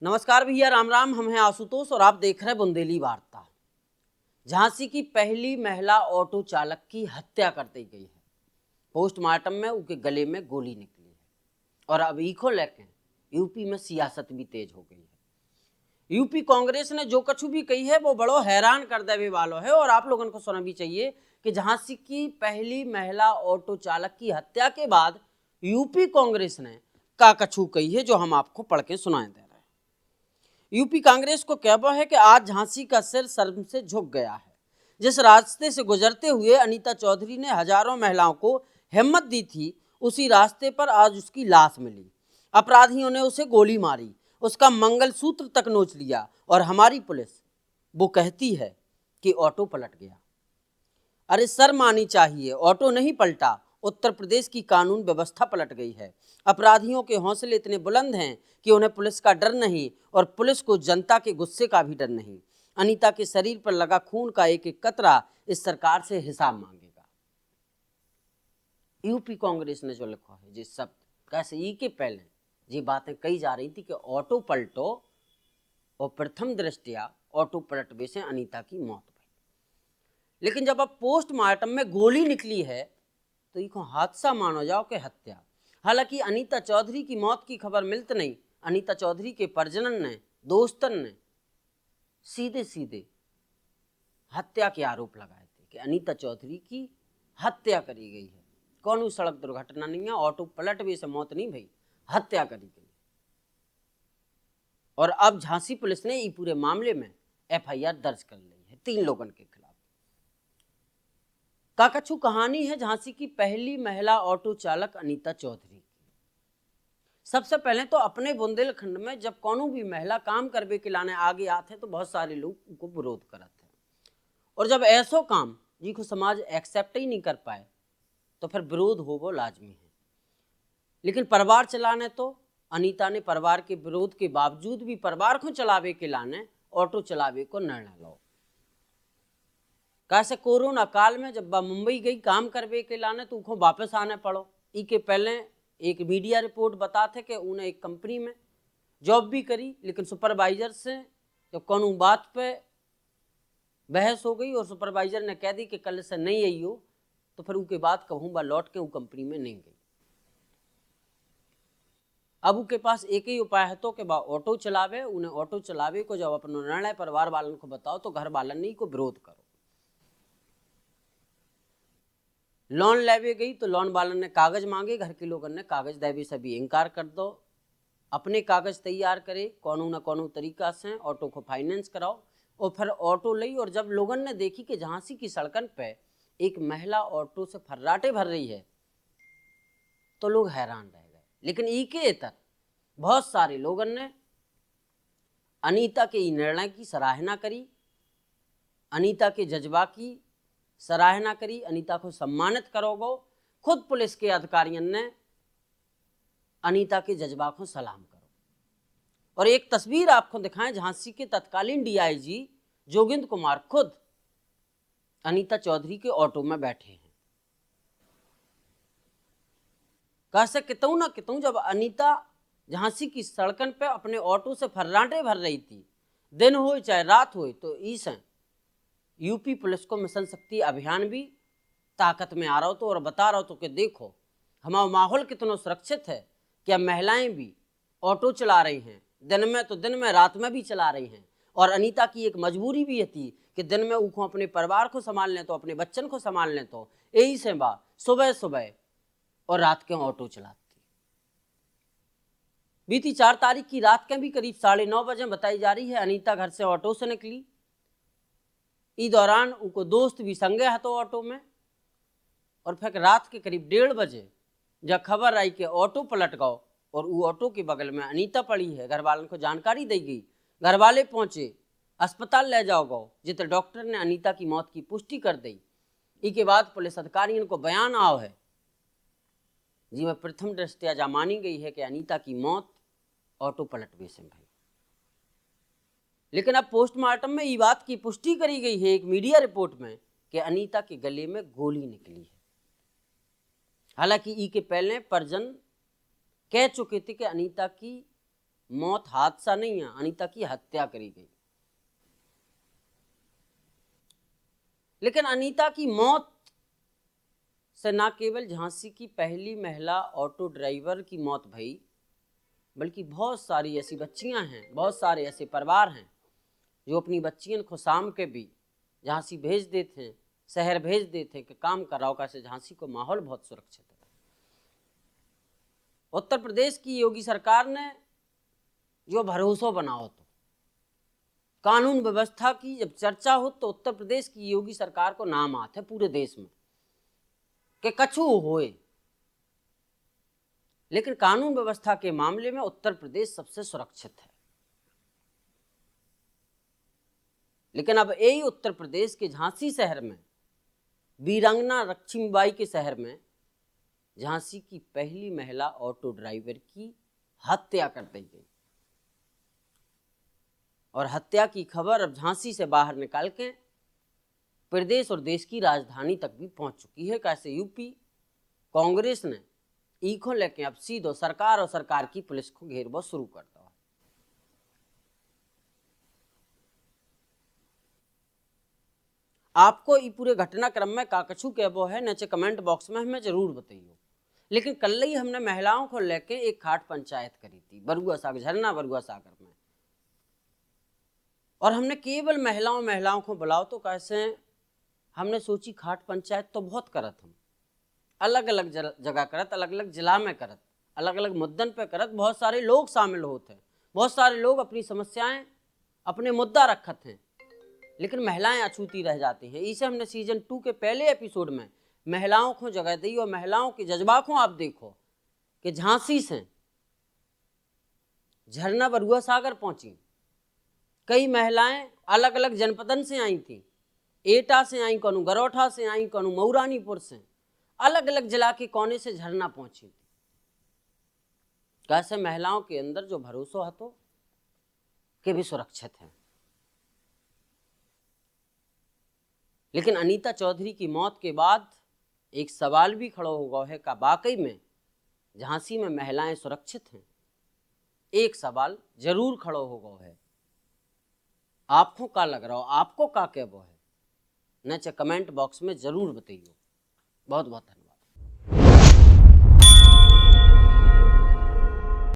नमस्कार भैया, राम राम। हम हैं आशुतोष और आप देख रहे हैं बुंदेली वार्ता। झांसी की पहली महिला ऑटो चालक की हत्या कर दी गई है। पोस्टमार्टम में उसके गले में गोली निकली है और अब इको लेके यूपी में सियासत भी तेज हो गई है। यूपी कांग्रेस ने जो कछु भी कही है वो बड़ो हैरान कर देवे वालो है और आप लोगों को सुना भी चाहिए कि झांसी की पहली महिला ऑटो चालक की हत्या के बाद यूपी कांग्रेस ने का कछु कही है, जो हम आपको पढ़ के सुनाए दे रहे हैं। यूपी कांग्रेस को कहना है कि आज झांसी का सिर शर्म से झुक गया है। जिस रास्ते से गुजरते हुए अनीता चौधरी ने हजारों महिलाओं को हिम्मत दी थी, उसी रास्ते पर आज उसकी लाश मिली। अपराधियों ने उसे गोली मारी, उसका मंगलसूत्र तक नोच लिया और हमारी पुलिस वो कहती है कि ऑटो पलट गया। अरे शर्म आनी चाहिए, ऑटो नहीं पलटा, उत्तर प्रदेश की कानून व्यवस्था पलट गई है। अपराधियों के हौसले इतने बुलंद हैं कि उन्हें पुलिस का डर नहीं और पुलिस को जनता के गुस्से का भी डर नहीं। अनीता के शरीर पर लगा खून का एक एक कतरा इस सरकार से हिसाब मांगेगा। यूपी कांग्रेस ने जो लिखा है जिस शब्द कैसे ई के पहले ये बातें कही जा रही थी कि ऑटो पलटो, और प्रथम दृष्टया ऑटो पलटवे से अनीता की मौत भई। लेकिन जब अब पोस्टमार्टम में गोली निकली है तो इको हादसा मानो जाओ कि हत्या। हालांकि अनीता चौधरी की मौत की खबर मिलते नहीं अनीता चौधरी के परिजनन ने, दोस्तन ने सीधे सीधे हत्या के आरोप लगाए थे कि अनीता चौधरी की हत्या करी गई है। कौन सड़क दुर्घटना नहीं है, ऑटो पलटवे से मौत नहीं भई, हत्या करी गई। और अब झांसी पुलिस ने इस पूरे मामले में एफआईआर दर्ज कर ली है 3 लोगों के खिलाफ। काकछु कहानी है झांसी की पहली महिला ऑटो चालक अनीता चौधरी की। सबसे पहले तो अपने बुंदेलखंड में जब कोनो भी महिला काम करवे के लाने आगे आते तो बहुत सारे लोग उनको विरोध करते हैं, और जब ऐसो काम जिनको समाज एक्सेप्ट ही नहीं कर पाए तो फिर विरोध हो वो लाजमी है। लेकिन परिवार चलाने तो अनीता ने परिवार के विरोध के बावजूद भी परिवार को चलावे के लाने ऑटो चलावे को निर्णय लो। कैसे कोरोना काल में जब मुंबई गई काम करवे के लाने तो उनको वापस आने पड़ो। ई के पहले एक मीडिया रिपोर्ट बताते कि उन्हें एक कंपनी में जॉब भी करी, लेकिन सुपरवाइजर से जब कोनो बात पे बहस हो गई और सुपरवाइजर ने कह दी कि कल से नहीं आई हो, तो फिर उसके बाद कहूँ बा लौट के वो कंपनी में नहीं गई। अब उसके पास एक ही उपाय है तो कि बा ऑटो चलावे। उन्हें ऑटो चलावे को जब अपना निर्णय परिवार वालन को बताओ तो घर वालन नहीं को विरोध करो। लोन लेवे गई तो लोन वालन ने कागज मांगे, घर के लोगों ने कागज देवे से भी इनकार कर दो। अपने कागज तैयार करे कोनो न कोनो तरीका से ऑटो को फाइनेंस कराओ और फिर ऑटो ली। और जब लोगों ने देखी कि झांसी की सड़कन पे एक महिला ऑटो से फर्राटे भर रही है तो लोग हैरान रह गए। लेकिन इके इतर बहुत सारे लोगों ने अनीता के निर्णय की सराहना करी, अनीता के जज्बा की सराहना करी, अनीता को सम्मानित करोगो। खुद पुलिस के अधिकारियों ने अनीता के जज्बा को सलाम करो। और एक तस्वीर आपको दिखाएं, झांसी के तत्कालीन डीआईजी जोगिंद्र कुमार खुद अनीता चौधरी के ऑटो में बैठे हैं। कैसे कितों ना कितों जब अनीता झांसी की सड़कन पे अपने ऑटो से फर्राटे भर रही थी, दिन हो चाहे रात हो, तो इस यूपी पुलिस को मिशन शक्ति अभियान भी ताकत में आ रहा हो तो और बता रहा हो तो कि देखो हमारा माहौल कितना सुरक्षित है कि अब महिलाएं भी ऑटो चला रही हैं, दिन में तो दिन में, रात में भी चला रही हैं। और अनीता की एक मजबूरी भी थी कि दिन में उनको अपने परिवार को संभाल लें तो, अपने बच्चन को संभाल लें तो, यही से बा सुबह सुबह और रात के ऑटो चलाती। बीती 4 तारीख की रात के भी करीब 9:30 बजे बताई जा रही है अनीता घर से ऑटो से निकली। इस दौरान उनको दोस्त भी संगे हतो ऑटो में, और फिर रात के करीब 1:30 बजे जब खबर आई कि ऑटो पलट गओ और वो ऑटो के बगल में अनीता पड़ी है, घर वालों को जानकारी दी गई। घर वाले पहुंचे, अस्पताल ले जाओ गो, जितने डॉक्टर ने अनीता की मौत की पुष्टि कर दी। इसके बाद पुलिस अधिकारियों को बयान आओ है जिसमें प्रथम दृष्टया जा मानी गई है कि अनीता की मौत ऑटो पलटवे से भई। लेकिन अब पोस्टमार्टम में ये बात की पुष्टि करी गई है एक मीडिया रिपोर्ट में कि अनीता के गले में गोली निकली है। हालांकि ई के पहले परिजन कह चुके थे कि अनीता की मौत हादसा नहीं है, अनीता की हत्या करी गई। लेकिन अनीता की मौत से न केवल झांसी की पहली महिला ऑटो ड्राइवर की मौत भई, बल्कि बहुत सारी ऐसी बच्चियां हैं, बहुत सारे ऐसे परिवार हैं जो अपनी बच्चियों को शाम के भी झांसी भेज देते हैं, शहर भेज देते हैं कि काम कराओ। कैसे झांसी को माहौल बहुत सुरक्षित है। उत्तर प्रदेश की योगी सरकार ने जो भरोसा बनाओ, तो कानून व्यवस्था की जब चर्चा हो तो उत्तर प्रदेश की योगी सरकार को नाम आते है पूरे देश में कि कछु होए। लेकिन कानून व्यवस्था के मामले में उत्तर प्रदेश सबसे सुरक्षित है। लेकिन अब यही उत्तर प्रदेश के झांसी शहर में, वीरांगना लक्ष्मीबाई के शहर में, झांसी की पहली महिला ऑटो ड्राइवर की हत्या कर दी गई। और हत्या की खबर अब झांसी से बाहर निकाल के प्रदेश और देश की राजधानी तक भी पहुंच चुकी है। कैसे यूपी कांग्रेस ने ईखों लेके अब सीधो सरकार और सरकार की पुलिस को घेरबो शुरू कर दो। आपको ये पूरे घटनाक्रम में का कछु कहबो है, नीचे कमेंट बॉक्स में हमें जरूर बताइए। लेकिन कल ही हमने महिलाओं को लेके एक खाट पंचायत करी थी बरुआ सागर, झरना बरुआ सागर में, और हमने केवल महिलाओं को बुलाओ। तो कैसे हमने सोची खाट पंचायत तो बहुत करत, हम अलग अलग जगह करत, अलग अलग जिला में करत, अलग अलग मुद्दन पे करत, बहुत सारे लोग शामिल होते हैं, बहुत सारे लोग अपनी समस्याएं, अपने मुद्दा रखत हैं, लेकिन महिलाएं अछूती रह जाती हैं। इसे हमने सीजन 2 के पहले एपिसोड में महिलाओं को जगह दी और महिलाओं के जज्बा को आप देखो कि झांसी से झरना बरुआ सागर पहुंची। कई महिलाएं अलग अलग जनपदन से आई थी, एटा से आई, कौन गरोठा से आई, कौन मऊरानीपुर से, अलग अलग जिला के कोने से झरना पहुंची थी। कैसे महिलाओं के अंदर जो भरोसा है तो कि भी सुरक्षित है। लेकिन अनीता चौधरी की मौत के बाद एक सवाल भी खड़ा हो गया है कि वाकई में झांसी में महिलाएं सुरक्षित हैं। एक सवाल जरूर खड़ा हो गया है। आपको क्या लग रहा हो, आपको क्या कहबो है, नीचे कमेंट बॉक्स में जरूर बताइए। बहुत बहुत धन्यवाद।